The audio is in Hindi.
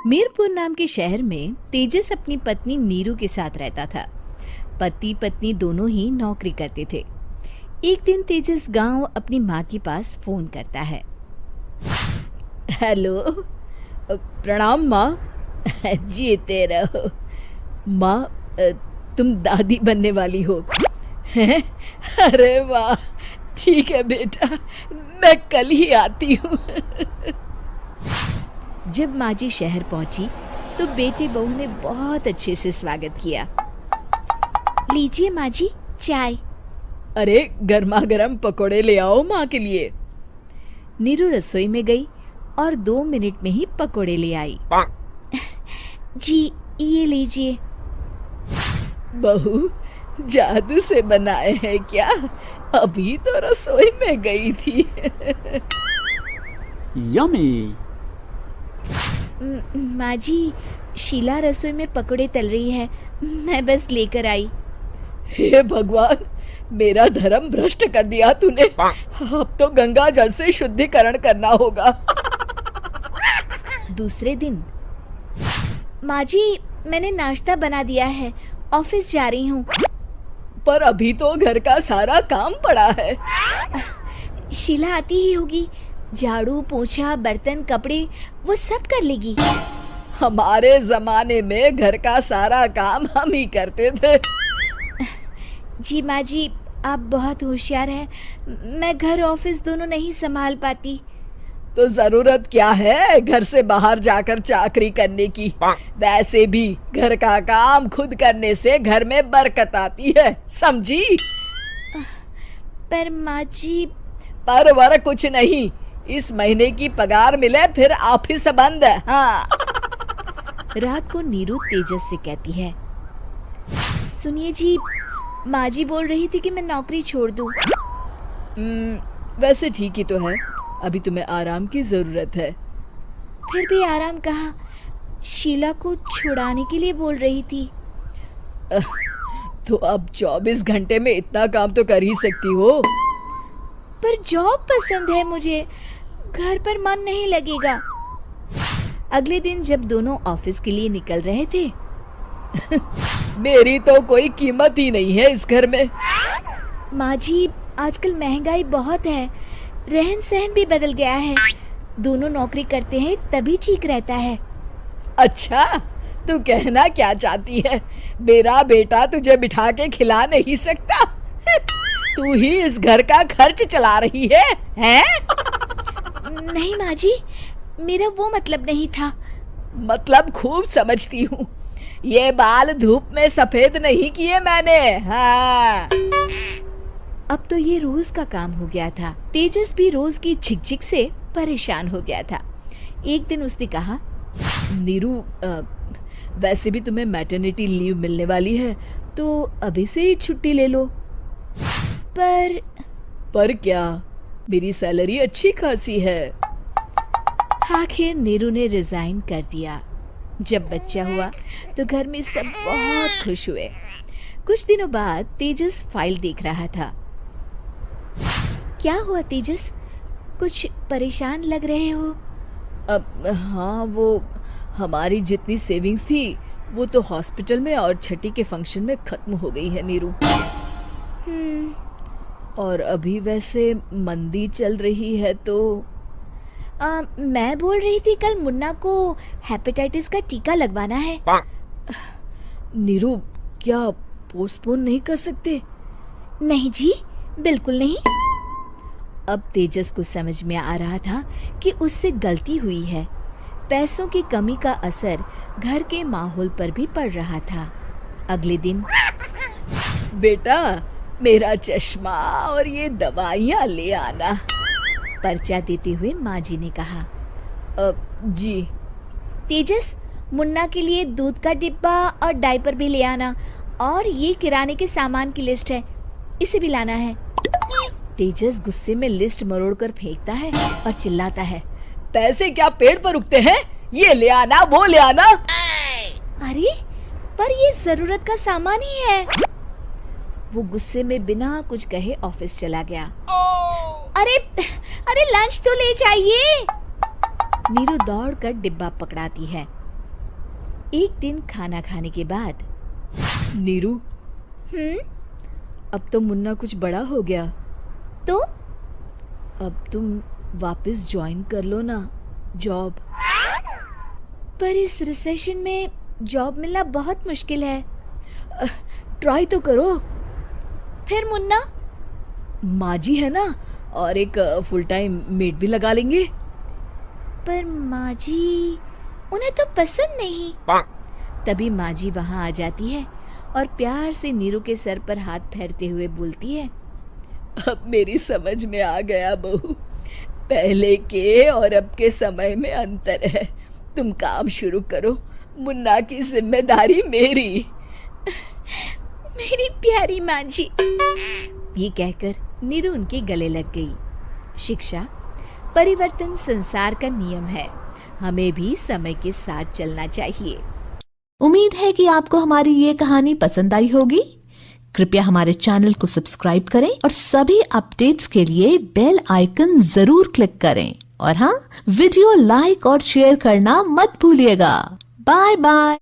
मीरपुर नाम के शहर में तेजस अपनी पत्नी नीरू के साथ रहता था। पति पत्नी दोनों ही नौकरी करते थे। एक दिन तेजस गांव अपनी माँ के पास फोन करता है। हेलो, प्रणाम माँ। जीते रहो माँ, तुम दादी बनने वाली हो हैं? अरे वाह, ठीक है बेटा, मैं कल ही आती हूँ। जब माँ जी शहर पहुंची तो बेटे बहू ने बहुत अच्छे से स्वागत किया। लीजिए माँ जी, चाय। अरे गर्मा गर्म पकोड़े ले आओ माँ के लिए। नीरू रसोई में गई और 2 मिनट में ही पकोड़े ले आई। जी ये लीजिए। बहू, जादू से बनाए हैं क्या? अभी तो रसोई में गई थी। यम्मी। माँ जी, शीला रसोई में पकोड़े तल रही है, मैं बस लेकर आई। हे भगवान, मेरा धर्म भ्रष्ट कर दिया तूने। अब तो गंगा जल से शुद्धिकरण करना होगा। दूसरे दिन, माँ जी मैंने नाश्ता बना दिया है, ऑफिस जा रही हूँ। पर अभी तो घर का सारा काम पड़ा है। शीला आती ही होगी, झाड़ू पोछा बर्तन कपड़े वो सब कर लेगी। हमारे जमाने में घर का सारा काम हम ही करते थे। जी माँ जी, आप बहुत होशियार हैं, मैं घर ऑफिस दोनों नहीं संभाल पाती। तो जरूरत क्या है घर से बाहर जाकर चाकरी करने की? वैसे भी घर का काम खुद करने से घर में बरकत आती है, समझी? पर माँ जी। पर वर कुछ नहीं, इस महीने की पगार मिले फिर ऑफिस बंद। हाँ। रात को नीरू तेजस से कहती है, सुनिए जी, माँ जी बोल रही थी कि मैं नौकरी छोड़ दूं। वैसे ठीक ही तो है, अभी तुम्हें आराम की जरूरत है। फिर भी आराम कहाँ, शीला को छुड़ाने के लिए बोल रही थी। तो अब 24 घंटे में इतना काम तो कर ही सकती हो। पर जॉब पसंद है मुझे, घर पर मन नहीं लगेगा। अगले दिन जब दोनों ऑफिस के लिए निकल रहे थे, मेरी तो कोई कीमत ही नहीं है इस घर में। माँ जी, आजकल महंगाई बहुत है, रहन सहन भी बदल गया है, दोनों नौकरी करते हैं तभी ठीक रहता है। अच्छा, तू कहना क्या चाहती है? मेरा बेटा तुझे बिठा के खिला नहीं सकता? तू ही इस घर का खर्च चला रही है, हैं? नहीं माँ जी, मेरा वो मतलब नहीं था। मतलब खूब समझती हूँ, ये बाल धूप में सफेद नहीं किए मैंने। हाँ। अब तो ये रोज का काम हो गया था। तेजस भी रोज की झिकझिक से परेशान हो गया था। एक दिन उसने कहा, नीरू, वैसे भी तुम्हें मैटरनिटी लीव मिलने वाली है, तो अभी से ही छुट्टी ले लो। पर क्या, मेरी सैलरी अच्छी खासी है। आखिर नीरू ने रिजाइन कर दिया। जब बच्चा हुआ तो घर में सब बहुत खुश हुए। कुछ दिनों बाद तेजस फाइल देख रहा था। क्या हुआ तेजस, कुछ परेशान लग रहे हो? हाँ, वो हमारी जितनी सेविंग्स थी वो तो हॉस्पिटल में और छठी के फंक्शन में खत्म हो गई है नीरू। और अभी वैसे मंदी चल रही है तो मैं बोल रही थी कल मुन्ना को हेपेटाइटिस का टीका लगवाना है। नीरू, क्या पोस्टपोन नहीं कर सकते? नहीं जी, बिल्कुल नहीं। अब तेजस को समझ में आ रहा था कि उससे गलती हुई है। पैसों की कमी का असर घर के माहौल पर भी पड़ रहा था। अगले दिन, बेटा मेरा चश्मा और ये दवाइयाँ ले आना, पर्चा देते हुए माँ जी ने कहा। जी। तेजस, मुन्ना के लिए दूध का डिब्बा और डायपर भी ले आना, और ये किराने के सामान की लिस्ट है, इसे भी लाना है। तेजस गुस्से में लिस्ट मरोड़कर फेंकता है और चिल्लाता है, पैसे क्या पेड़ पर उगते हैं? ये ले आना, वो ले आना। अरे पर ये जरूरत का सामान ही है। वो गुस्से में बिना कुछ कहे ऑफिस चला गया। अरे लंच तो ले जाइए। नीरू दौड़कर डिब्बा पकड़ाती है एक दिन खाना खाने के बाद, नीरू, अब तो मुन्ना कुछ बड़ा हो गया, तो अब तुम वापस ज्वाइन कर लो ना जॉब। पर इस रिसेशन में जॉब मिलना बहुत मुश्किल है। ट्राई तो करो। फिर मुन्ना, माँ जी है ना, और एक फुल टाइम मेड भी लगा लेंगे। पर माँ जी, उन्हें तो पसंद नहीं। तभी माँ जी वहाँ आ जाती है और प्यार से नीरू के सर पर हाथ फेरते हुए बोलती है, अब मेरी समझ में आ गया बहू, पहले के और अब के समय में अंतर है। तुम काम शुरू करो, मुन्ना की जिम्मेदारी मेरी। मेरी प्यारी माँ जी। ये कहकर नीरू उनके गले लग गई। शिक्षा, परिवर्तन संसार का नियम है, हमें भी समय के साथ चलना चाहिए। उम्मीद है कि आपको हमारी ये कहानी पसंद आई होगी। कृपया हमारे चैनल को सब्सक्राइब करें और सभी अपडेट्स के लिए बेल आइकन जरूर क्लिक करें। और हाँ, वीडियो लाइक और शेयर करना मत भूलिएगा। Bye bye.